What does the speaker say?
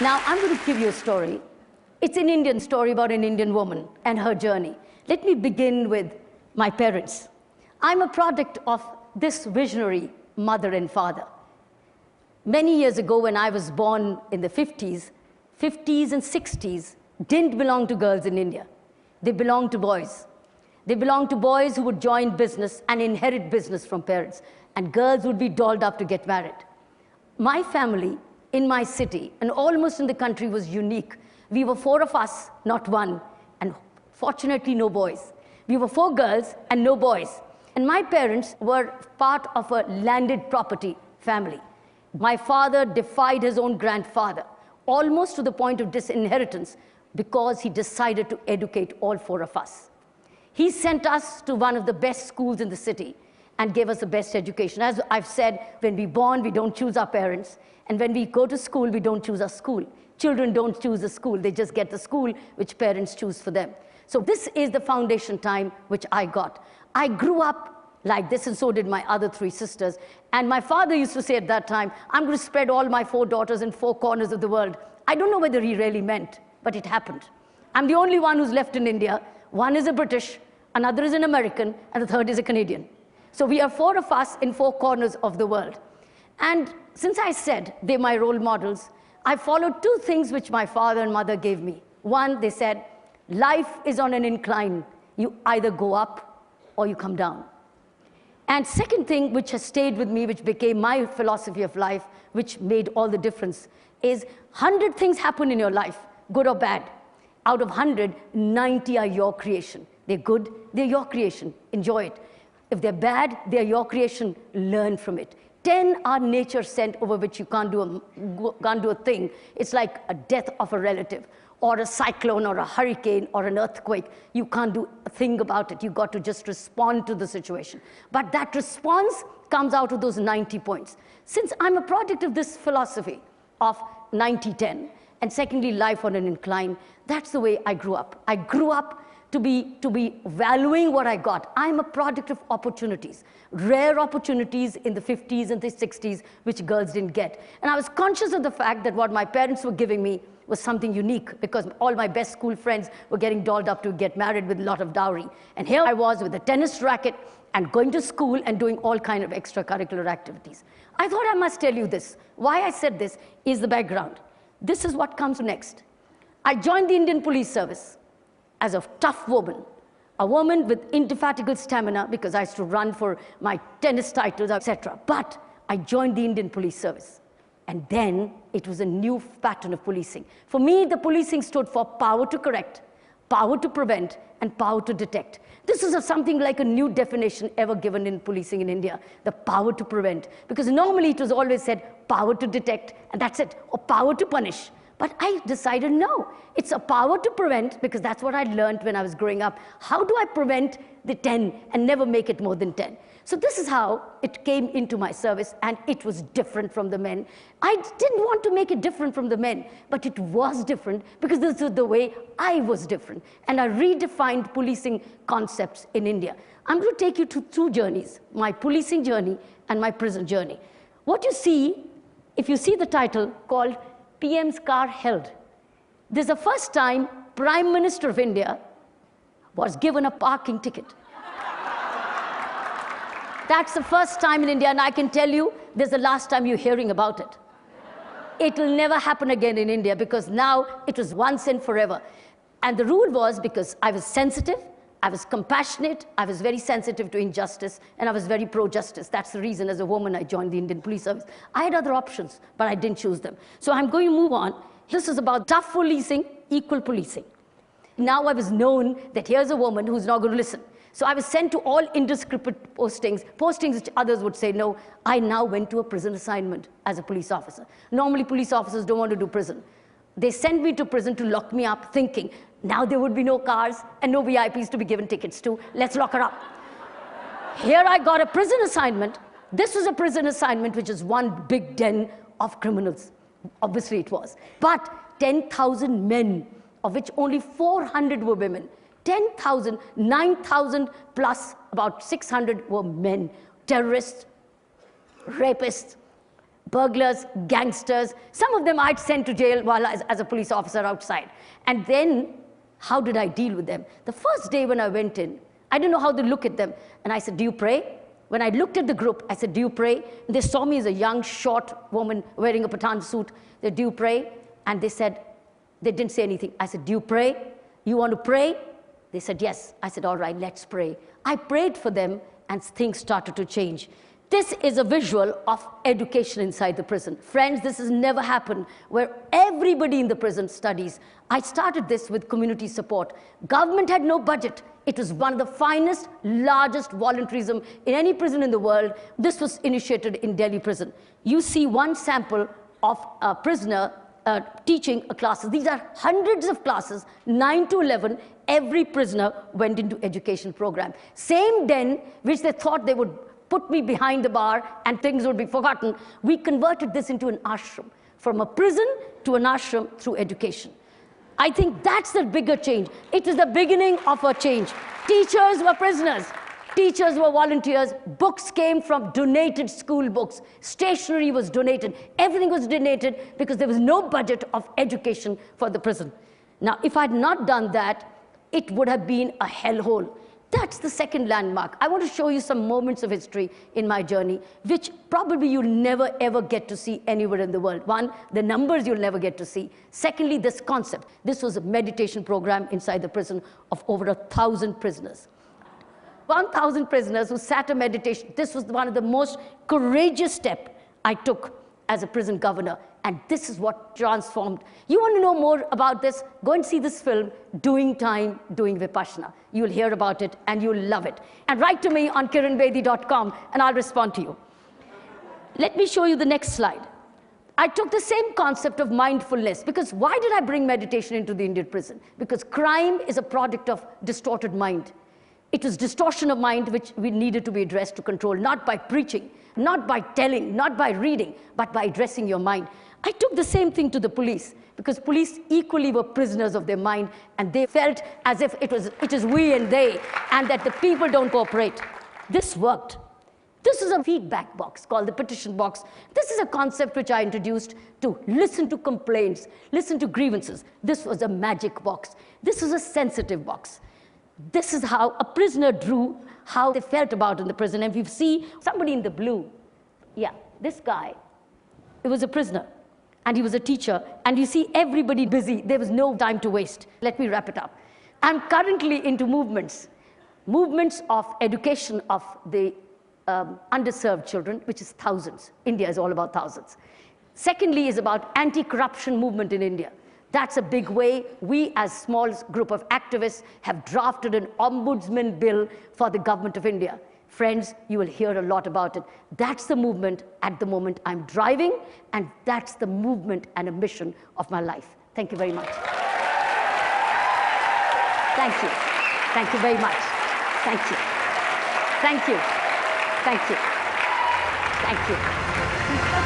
Now, I'm going to give you a story. It's an Indian story about an Indian woman and her journey. Let me begin with my parents. I'm a product of this visionary mother and father. Many years ago, when I was born in the 50s and 60s didn't belong to girls in India. They belonged to boys. They belonged to boys who would join business and inherit business from parents, and girls would be dolled up to get married. My family in my city and almost in the country was unique. We were 4 of us, not one, and fortunately no boys. We were 4 girls and no boys. And my parents were part of a landed property family. My father defied his own grandfather, almost to the point of disinheritance, because he decided to educate all 4 of us. He sent us to one of the best schools in the city and gave us the best education. As I've said, when we're born, we don't choose our parents. And when we go to school, we don't choose our school. Children don't choose the school. They just get the school which parents choose for them. So this is the foundation time which I got. I grew up like this, and so did my other 3 sisters. And my father used to say at that time, I'm going to spread all my 4 daughters in 4 corners of the world. I don't know whether he really meant, but it happened. I'm the only one who's left in India. One is a British, another is an American, and the third is a Canadian. So we are 4 of us in 4 corners of the world. And since I said they're my role models, I followed 2 things which my father and mother gave me. One, they said, life is on an incline. You either go up or you come down. And second thing which has stayed with me, which became my philosophy of life, which made all the difference, is 100 things happen in your life, good or bad. Out of 100, 90 are your creation. They're good, they're your creation. Enjoy it. If they're bad, they're your creation. Learn from it. 10 are nature sent, over which you can't do a thing. It's like a death of a relative, or a cyclone, or a hurricane, or an earthquake. You can't do a thing about it. You've got to just respond to the situation. But that response comes out of those 90 points. Since I'm a product of this philosophy of 90-10, and secondly, life on an incline, that's the way I grew up. I grew up to be valuing what I got. I'm a product of opportunities, rare opportunities in the 50s and the 60s, which girls didn't get. And I was conscious of the fact that what my parents were giving me was something unique, because all my best school friends were getting dolled up to get married with a lot of dowry. And here I was with a tennis racket and going to school and doing all kinds of extracurricular activities. I thought I must tell you this. Why I said this is the background. This is what comes next. I joined the Indian Police Service as a tough woman, a woman with indefatigable stamina, because I used to run for my tennis titles, etc. But I joined the Indian Police Service. And then it was a new pattern of policing. For me, the policing stood for power to correct, power to prevent, and power to detect. This is something like a new definition ever given in policing in India, the power to prevent. Because normally it was always said power to detect, and that's it, or power to punish. But I decided, no, it's a power to prevent, because that's what I learned when I was growing up. How do I prevent the 10 and never make it more than 10? So this is how it came into my service, and it was different from the men. I didn't want to make it different from the men, but it was different, because this is the way I was different. And I redefined policing concepts in India. I'm going to take you to 2 journeys, my policing journey and my prison journey. What you see, if you see the title called PM's Car Held, this is the first time Prime Minister of India was given a parking ticket. That's the first time in India, and I can tell you, this is the last time you're hearing about it. It will never happen again in India, because now it was once and forever. And the rule was, because I was sensitive, I was compassionate, I was very sensitive to injustice, and I was very pro-justice. That's the reason, as a woman, I joined the Indian Police Service. I had other options, but I didn't choose them. So I'm going to move on. This is about tough policing, equal policing. Now I was known that here's a woman who's not going to listen. So I was sent to all indiscriminate postings which others would say no. I now went to a prison assignment as a police officer. Normally, police officers don't want to do prison. They sent me to prison to lock me up, thinking, now there would be no cars and no VIPs to be given tickets to. Let's lock her up. Here I got a prison assignment. This was a prison assignment, which is one big den of criminals. Obviously it was. But 10,000 men, of which only 400 were women. 10,000, 9,000 plus about 600 were men. Terrorists, rapists, burglars, gangsters. Some of them I'd sent to jail while as a police officer outside. And then, how did I deal with them? The first day when I went in, I didn't know how to look at them. And I said, do you pray? When I looked at the group, I said, do you pray? And they saw me as a young, short woman wearing a Pathan suit. They said, do you pray? And they said, they didn't say anything. I said, do you pray? You want to pray? They said, yes. I said, all right, let's pray. I prayed for them, and things started to change. This is a visual of education inside the prison. Friends, this has never happened where everybody in the prison studies. I started this with community support. Government had no budget. It was one of the finest, largest volunteerism in any prison in the world. This was initiated in Delhi prison. You see one sample of a prisoner teaching a classes. These are hundreds of classes, 9 to 11. Every prisoner went into education program. Same den, which they thought they would put me behind the bar and things would be forgotten, we converted this into an ashram. From a prison to an ashram through education. I think that's the bigger change. It is the beginning of a change. Teachers were prisoners. Teachers were volunteers. Books came from donated school books. Stationery was donated. Everything was donated because there was no budget of education for the prison. Now, if I had not done that, it would have been a hellhole. That's the second landmark. I want to show you some moments of history in my journey, which probably you'll never, ever get to see anywhere in the world. One, the numbers you'll never get to see. Secondly, this concept. This was a meditation program inside the prison of over 1,000 prisoners. 1,000 prisoners who sat a meditation. This was one of the most courageous steps I took as a prison governor. And this is what transformed. You want to know more about this? Go and see this film, Doing Time, Doing Vipassana. You'll hear about it and you'll love it. And write to me on KiranBedi.com and I'll respond to you. Let me show you the next slide. I took the same concept of mindfulness, because why did I bring meditation into the Indian prison? Because crime is a product of distorted mind. It was distortion of mind which we needed to be addressed to control, not by preaching, not by telling, not by reading, but by addressing your mind. I took the same thing to the police, because police equally were prisoners of their mind, and they felt as if it is we and they, and that the people don't cooperate. This worked. This is a feedback box called the petition box. This is a concept which I introduced to listen to complaints, listen to grievances. This was a magic box. This was a sensitive box. This is how a prisoner drew how they felt about in the prison. And if you see somebody in the blue, yeah, this guy, it was a prisoner. And he was a teacher. And you see everybody busy. There was no time to waste. Let me wrap it up. I'm currently into movements. Movements of education of the underserved children, which is thousands. India is all about thousands. Secondly is about anti-corruption movement in India. That's a big way. We, as a small group of activists, have drafted an ombudsman bill for the government of India. Friends, you will hear a lot about it. That's the movement at the moment I'm driving, and that's the movement and a mission of my life. Thank you very much. Thank you. Thank you very much. Thank you. Thank you. Thank you. Thank you.